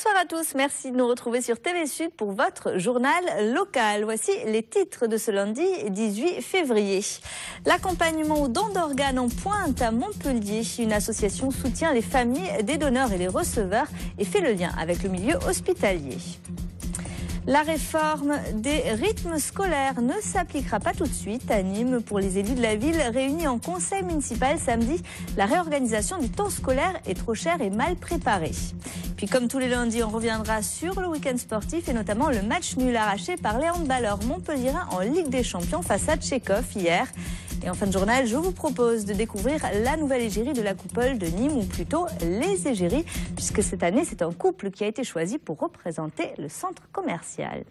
Bonsoir à tous, merci de nous retrouver sur TV Sud pour votre journal local. Voici les titres de ce lundi 18 février. L'accompagnement aux dons d'organes en pointe à Montpellier. Une association soutient les familles des donneurs et les receveurs et fait le lien avec le milieu hospitalier. La réforme des rythmes scolaires ne s'appliquera pas tout de suite à Nîmes. Pour les élus de la ville réunis en conseil municipal samedi, la réorganisation du temps scolaire est trop chère et mal préparée. Puis comme tous les lundis, on reviendra sur le week-end sportif et notamment le match nul arraché par les handballeurs montpelliérains en Ligue des Champions face à Tchekhov hier. Et en fin de journal, je vous propose de découvrir la nouvelle égérie de la coupole de Nîmes, ou plutôt les égéries, puisque cette année, c'est un couple qui a été choisi pour représenter le centre commercial.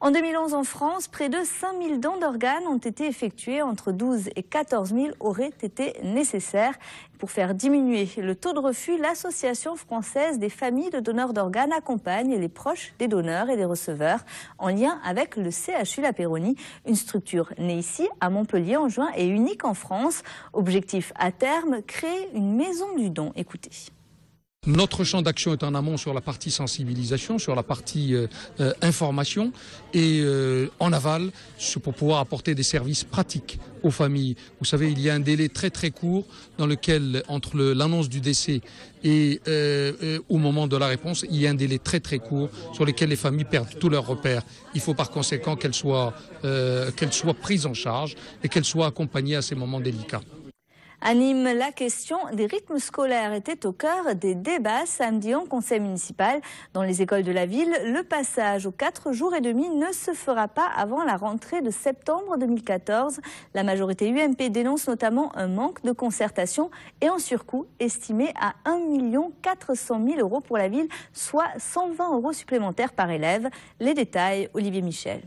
En 2011, en France, près de 5000 dons d'organes ont été effectués. Entre 12 et 14 000 auraient été nécessaires. Pour faire diminuer le taux de refus, l'Association française des familles de donneurs d'organes accompagne les proches des donneurs et des receveurs en lien avec le CHU La Péronie, une structure née ici à Montpellier en juin et unique en France. Objectif à terme, créer une maison du don. Écoutez. Notre champ d'action est en amont sur la partie sensibilisation, sur la partie information et en aval pour pouvoir apporter des services pratiques aux familles. Vous savez, il y a un délai très très court dans lequel, entre l'annonce du décès et au moment de la réponse, il y a un délai très très court sur lequel les familles perdent tous leurs repères. Il faut par conséquent qu'elles soient prises en charge et qu'elles soient accompagnées à ces moments délicats. À Nîmes, la question des rythmes scolaires était au cœur des débats samedi en conseil municipal. Dans les écoles de la ville, le passage aux 4 jours et demi ne se fera pas avant la rentrée de septembre 2014. La majorité UMP dénonce notamment un manque de concertation et un surcoût estimé à 1 400 000 € pour la ville, soit 120 € supplémentaires par élève. Les détails, Olivier Michel.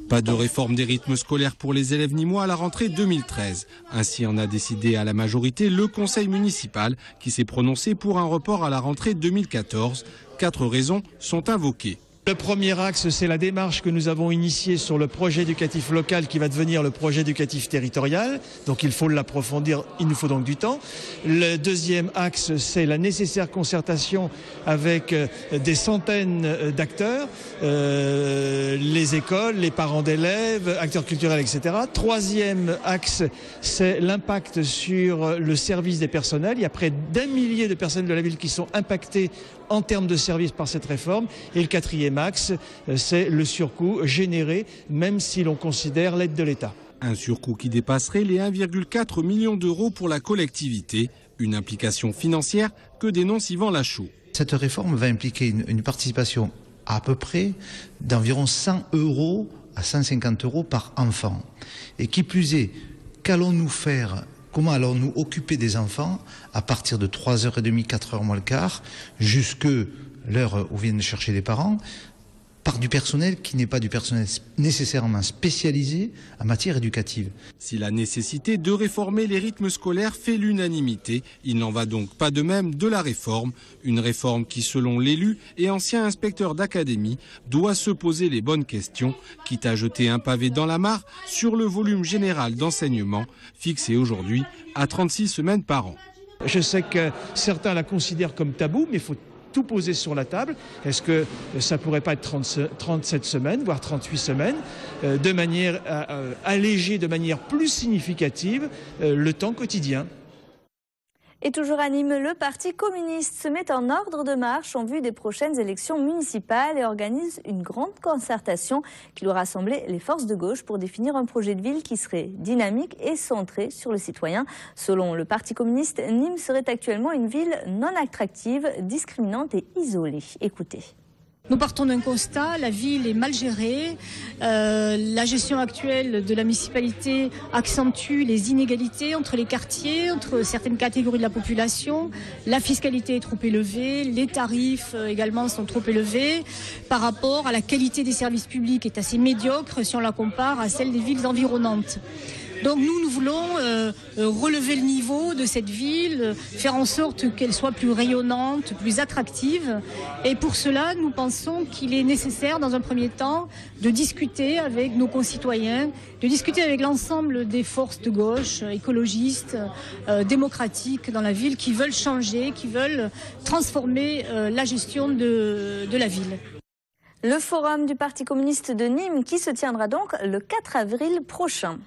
Pas de réforme des rythmes scolaires pour les élèves nîmois à la rentrée 2013. Ainsi en a décidé à la majorité le conseil municipal qui s'est prononcé pour un report à la rentrée 2014. 4 raisons sont invoquées. Le premier axe, c'est la démarche que nous avons initiée sur le projet éducatif local qui va devenir le projet éducatif territorial. Donc il faut l'approfondir, il nous faut donc du temps. Le deuxième axe, c'est la nécessaire concertation avec des centaines d'acteurs, les écoles, les parents d'élèves, acteurs culturels, etc. Troisième axe, c'est l'impact sur le service des personnels. Il y a près d'1 millier de personnes de la ville qui sont impactées en termes de services par cette réforme. Et le quatrième axe, c'est le surcoût généré, même si l'on considère l'aide de l'État. Un surcoût qui dépasserait les 1,4 million d'euros pour la collectivité, une implication financière que dénonce Yvan Lachaud. Cette réforme va impliquer une participation à peu près d'environ 100 € à 150 € par enfant. Et qui plus est, qu'allons-nous faire ? Comment allons-nous occuper des enfants à partir de 3h30, 4h moins le quart, jusque l'heure où viennent chercher les parents, par du personnel qui n'est pas du personnel nécessairement spécialisé en matière éducative. Si la nécessité de réformer les rythmes scolaires fait l'unanimité, il n'en va donc pas de même de la réforme. Une réforme qui, selon l'élu et ancien inspecteur d'académie, doit se poser les bonnes questions, quitte à jeter un pavé dans la mare sur le volume général d'enseignement, fixé aujourd'hui à 36 semaines par an. Je sais que certains la considèrent comme tabou, mais il faut tout poser sur la table. Est-ce que ça pourrait pas être 37 semaines, voire 38 semaines, de manière à alléger de manière plus significative le temps quotidien? Et toujours à Nîmes, le Parti communiste se met en ordre de marche en vue des prochaines élections municipales et organise une grande concertation qui doit rassembler les forces de gauche pour définir un projet de ville qui serait dynamique et centré sur le citoyen. Selon le Parti communiste, Nîmes serait actuellement une ville non attractive, discriminante et isolée. Écoutez. Nous partons d'un constat, la ville est mal gérée, la gestion actuelle de la municipalité accentue les inégalités entre les quartiers, entre certaines catégories de la population, la fiscalité est trop élevée, les tarifs également sont trop élevés par rapport à la qualité des services publics est assez médiocre si on la compare à celle des villes environnantes. Donc nous voulons relever le niveau de cette ville, faire en sorte qu'elle soit plus rayonnante, plus attractive. Et pour cela, nous pensons qu'il est nécessaire, dans un premier temps, de discuter avec nos concitoyens, de discuter avec l'ensemble des forces de gauche, écologistes, démocratiques dans la ville, qui veulent changer, qui veulent transformer la gestion de la ville. Le forum du Parti communiste de Nîmes qui se tiendra donc le 4 avril prochain.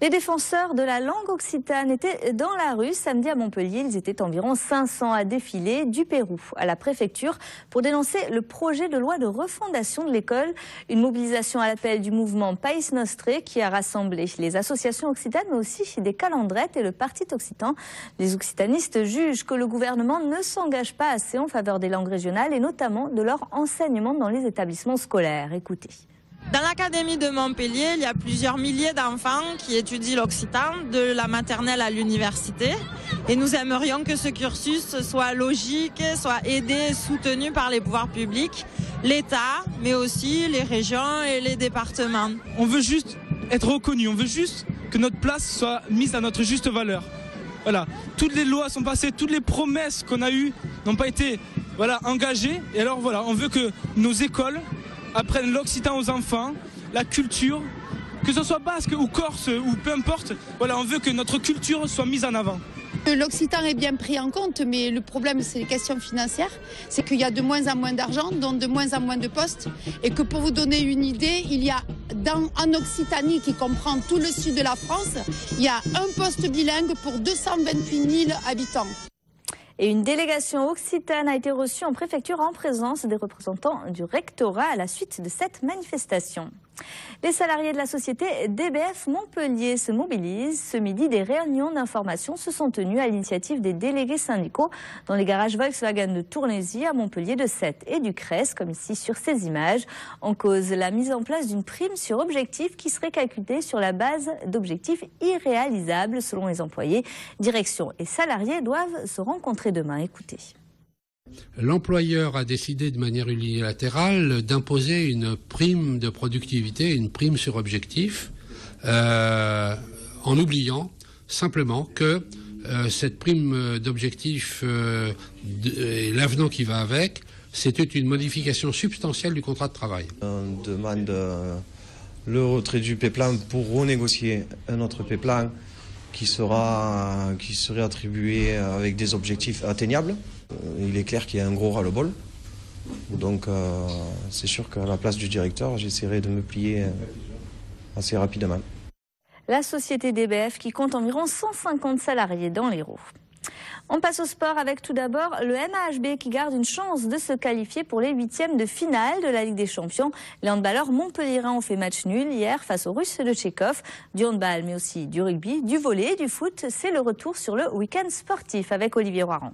Les défenseurs de la langue occitane étaient dans la rue samedi à Montpellier. Ils étaient environ 500 à défiler du Pérou à la préfecture pour dénoncer le projet de loi de refondation de l'école. Une mobilisation à l'appel du mouvement Païs Nostre qui a rassemblé les associations occitanes mais aussi des calendrettes et le Parti occitan. Les occitanistes jugent que le gouvernement ne s'engage pas assez en faveur des langues régionales et notamment de leur enseignement dans les établissements scolaires. Écoutez. Dans l'académie de Montpellier, il y a plusieurs milliers d'enfants qui étudient l'occitan, de la maternelle à l'université. Et nous aimerions que ce cursus soit logique, soit aidé, soutenu par les pouvoirs publics, l'État, mais aussi les régions et les départements. On veut juste être reconnu, on veut juste que notre place soit mise à notre juste valeur. Voilà, toutes les lois sont passées, toutes les promesses qu'on a eues n'ont pas été engagées. Et alors voilà, on veut que nos écoles apprennent l'occitan aux enfants, la culture, que ce soit basque ou corse ou peu importe, on veut que notre culture soit mise en avant. L'occitan est bien pris en compte, mais le problème c'est les questions financières, c'est qu'il y a de moins en moins d'argent, donc de moins en moins de postes, et que pour vous donner une idée, il y a en Occitanie qui comprend tout le sud de la France, il y a un poste bilingue pour 228 000 habitants. Et une délégation occitane a été reçue en préfecture en présence des représentants du rectorat à la suite de cette manifestation. Les salariés de la société DBF Montpellier se mobilisent. Ce midi, des réunions d'information se sont tenues à l'initiative des délégués syndicaux dans les garages Volkswagen de Tournézy, à Montpellier, de Sète et du Crest, comme ici sur ces images. En cause, la mise en place d'une prime sur objectif qui serait calculée sur la base d'objectifs irréalisables selon les employés. Direction et salariés doivent se rencontrer demain. Écoutez. L'employeur a décidé de manière unilatérale d'imposer une prime de productivité, une prime sur objectif, en oubliant simplement que cette prime d'objectif et l'avenant qui va avec, c'était une modification substantielle du contrat de travail. On demande le retrait du P-plan pour renégocier un autre P-plan qui serait attribué avec des objectifs atteignables. Il est clair qu'il y a un gros ras-le-bol. Donc c'est sûr qu'à la place du directeur, j'essaierai de me plier assez rapidement. La société DBF qui compte environ 150 salariés dans l'Hérault. On passe au sport avec tout d'abord le MAHB qui garde une chance de se qualifier pour les 8e de finale de la Ligue des Champions. Les handballeurs montpelliérains ont fait match nul hier face aux Russes de Tchekhov. Du handball mais aussi du rugby, du volley, du foot. C'est le retour sur le week-end sportif avec Olivier Roiran.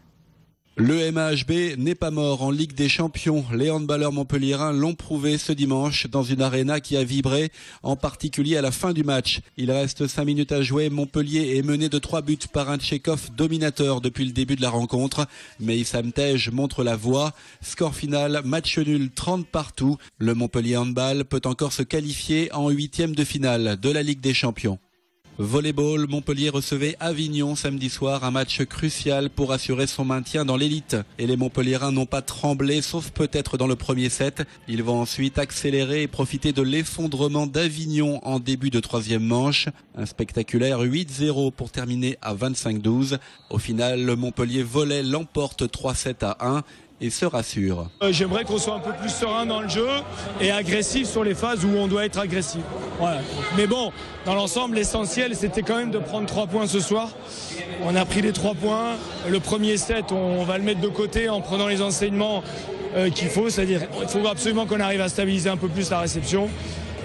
Le MAHB n'est pas mort en Ligue des Champions. Les handballeurs montpelliérains l'ont prouvé ce dimanche dans une aréna qui a vibré, en particulier à la fin du match. Il reste 5 minutes à jouer. Montpellier est mené de 3 buts par un Tchekhov dominateur depuis le début de la rencontre. Mais Issam Tej montre la voie. Score final, match nul 30 partout. Le Montpellier handball peut encore se qualifier en 8e de finale de la Ligue des Champions. Volleyball, Montpellier recevait Avignon samedi soir, un match crucial pour assurer son maintien dans l'élite. Et les Montpelliérains n'ont pas tremblé, sauf peut-être dans le premier set. Ils vont ensuite accélérer et profiter de l'effondrement d'Avignon en début de 3e manche. Un spectaculaire 8-0 pour terminer à 25-12. Au final, le Montpellier volley l'emporte 3-7-1. Et se rassure. J'aimerais qu'on soit un peu plus serein dans le jeu et agressif sur les phases où on doit être agressif. Voilà. Mais bon, dans l'ensemble, l'essentiel, c'était quand même de prendre 3 points ce soir. On a pris les 3 points. Le premier set, on va le mettre de côté en prenant les enseignements qu'il faut. C'est-à-dire qu'il faut absolument qu'on arrive à stabiliser un peu plus la réception.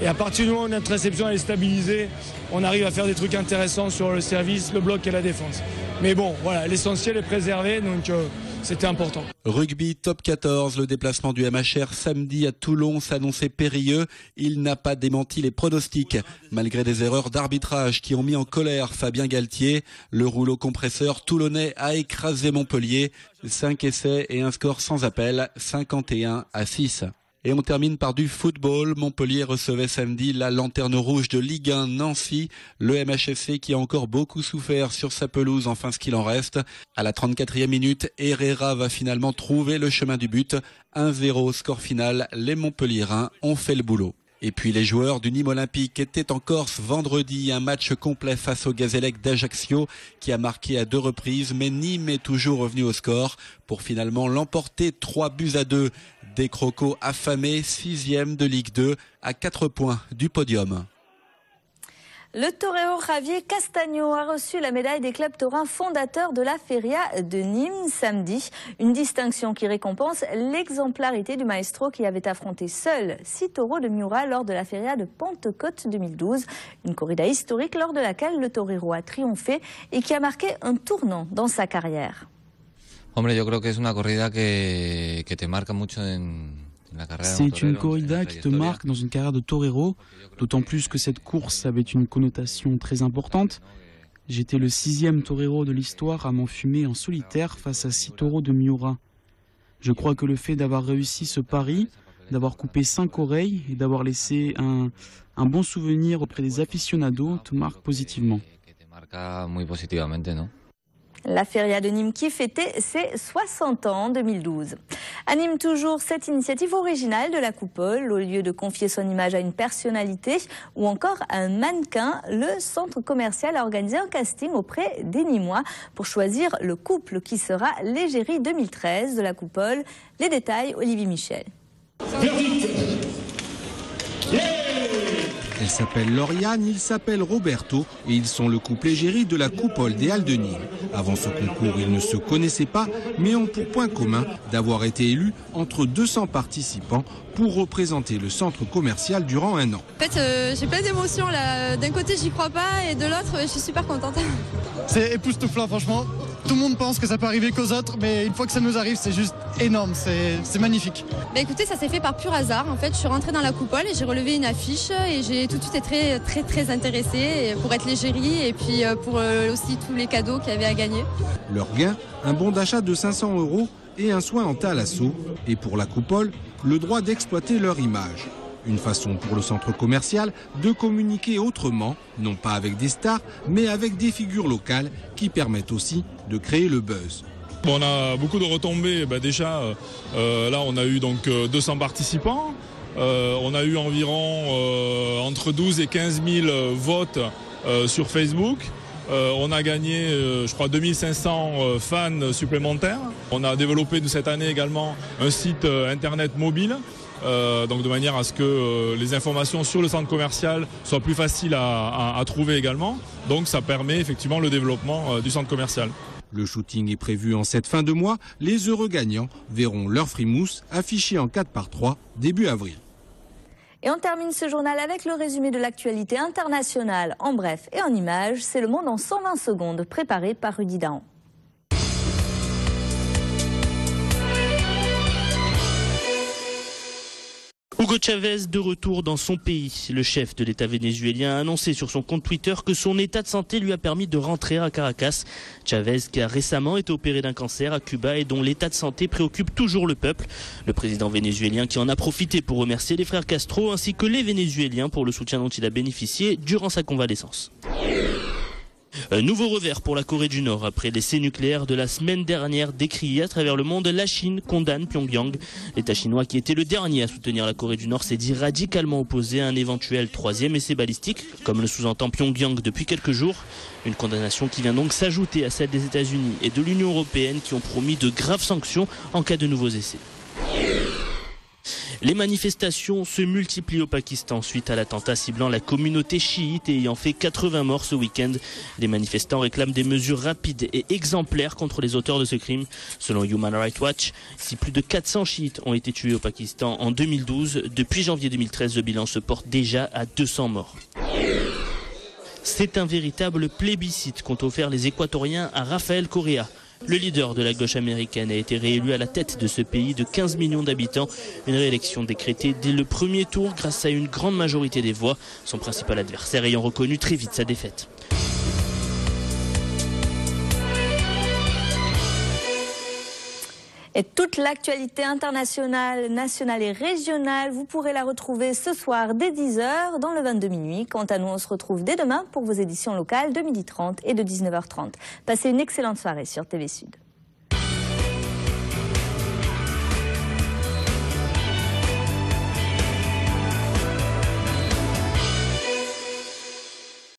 Et à partir du moment où notre réception elle est stabilisée, on arrive à faire des trucs intéressants sur le service, le bloc et la défense. Mais bon, voilà, l'essentiel est préservé, donc c'était important. Rugby top 14, le déplacement du MHR samedi à Toulon s'annonçait périlleux. Il n'a pas démenti les pronostics. Malgré des erreurs d'arbitrage qui ont mis en colère Fabien Galtier, le rouleau compresseur toulonnais a écrasé Montpellier. 5 essais et un score sans appel, 51-6. Et on termine par du football. Montpellier recevait samedi la lanterne rouge de Ligue 1 Nancy. Le MHFC qui a encore beaucoup souffert sur sa pelouse, enfin ce qu'il en reste. À la 34e minute, Herrera va finalement trouver le chemin du but. 1-0 score final. Les Montpelliérains ont fait le boulot. Et puis les joueurs du Nîmes Olympique étaient en Corse vendredi, un match complet face au Gazélec d'Ajaccio qui a marqué à 2 reprises, mais Nîmes est toujours revenu au score pour finalement l'emporter 3-2. Des Crocos affamés, 6e de Ligue 2 à 4 points du podium. Le torero Javier Castagno a reçu la médaille des clubs taurins fondateurs de la Feria de Nîmes samedi. Une distinction qui récompense l'exemplarité du maestro qui avait affronté seul 6 taureaux de Miura lors de la Feria de Pentecôte 2012. Une corrida historique lors de laquelle le torero a triomphé et qui a marqué un tournant dans sa carrière. Hombre, yo creo que es una corrida que te marca mucho C'est une corrida qui te marque dans une carrière de torero, d'autant plus que cette course avait une connotation très importante. J'étais le 6e torero de l'histoire à m'enfumer en solitaire face à 6 taureaux de Miura. Je crois que le fait d'avoir réussi ce pari, d'avoir coupé 5 oreilles et d'avoir laissé un bon souvenir auprès des aficionados te marque positivement. La Feria de Nîmes qui fêtait ses 60 ans en 2012. À Nîmes toujours, cette initiative originale de la coupole, au lieu de confier son image à une personnalité ou encore à un mannequin, le centre commercial a organisé un casting auprès des Nîmois pour choisir le couple qui sera l'égérie 2013 de la coupole. Les détails, Olivier Michel. Elle s'appelle Lauriane, il s'appelle Roberto et ils sont le couple égérie de la coupole des Halles de Nîmes. Avant ce concours, ils ne se connaissaient pas, mais ont pour point commun d'avoir été élus entre 200 participants pour représenter le centre commercial durant 1 an. En fait, j'ai plein d'émotions là. D'un côté, j'y crois pas et de l'autre, je suis super contente. C'est époustouflant, franchement. Tout le monde pense que ça peut arriver qu'aux autres, mais une fois que ça nous arrive, c'est juste énorme, c'est magnifique. Bah écoutez, ça s'est fait par pur hasard. En fait, je suis rentrée dans la coupole et j'ai relevé une affiche et j'ai tout de suite été très intéressée pour être l'égérie et puis pour aussi tous les cadeaux qu'il y avait à gagner. Leur gain, un bon d'achat de 500 € et un soin en thalasso. Et pour la coupole, le droit d'exploiter leur image. Une façon pour le centre commercial de communiquer autrement, non pas avec des stars, mais avec des figures locales qui permettent aussi de créer le buzz. On a beaucoup de retombées. Déjà, là, on a eu donc 200 participants. On a eu environ entre 12 et 15 000 votes sur Facebook. On a gagné, je crois, 2500 fans supplémentaires. On a développé cette année également un site internet mobile. Donc de manière à ce que les informations sur le centre commercial soient plus faciles à trouver également. Donc ça permet effectivement le développement du centre commercial. Le shooting est prévu en cette fin de mois. Les heureux gagnants verront leur frimousse affichée en 4x3 début avril. Et on termine ce journal avec le résumé de l'actualité internationale en bref et en images. C'est le monde en 120 secondes préparé par Rudy Dahan. Hugo Chavez de retour dans son pays. Le chef de l'État vénézuélien a annoncé sur son compte Twitter que son état de santé lui a permis de rentrer à Caracas. Chavez, qui a récemment été opéré d'un cancer à Cuba et dont l'état de santé préoccupe toujours le peuple. Le président vénézuélien qui en a profité pour remercier les frères Castro ainsi que les Vénézuéliens pour le soutien dont il a bénéficié durant sa convalescence. Un nouveau revers pour la Corée du Nord. Après l'essai nucléaire de la semaine dernière décrié à travers le monde, la Chine condamne Pyongyang. L'État chinois, qui était le dernier à soutenir la Corée du Nord, s'est dit radicalement opposé à un éventuel 3e essai balistique, comme le sous-entend Pyongyang depuis quelques jours. Une condamnation qui vient donc s'ajouter à celle des États-Unis et de l'Union européenne qui ont promis de graves sanctions en cas de nouveaux essais. Les manifestations se multiplient au Pakistan suite à l'attentat ciblant la communauté chiite et ayant fait 80 morts ce week-end. Les manifestants réclament des mesures rapides et exemplaires contre les auteurs de ce crime. Selon Human Rights Watch, si plus de 400 chiites ont été tués au Pakistan en 2012, depuis janvier 2013, le bilan se porte déjà à 200 morts. C'est un véritable plébiscite qu'ont offert les Équatoriens à Rafael Correa. Le leader de la gauche américaine a été réélu à la tête de ce pays de 15 millions d'habitants. Une réélection décrétée dès le premier tour grâce à une grande majorité des voix, son principal adversaire ayant reconnu très vite sa défaite. Et toute l'actualité internationale, nationale et régionale, vous pourrez la retrouver ce soir dès 10h dans le 22 minuit. Quant à nous, on se retrouve dès demain pour vos éditions locales de 12h30 et de 19h30. Passez une excellente soirée sur TV Sud.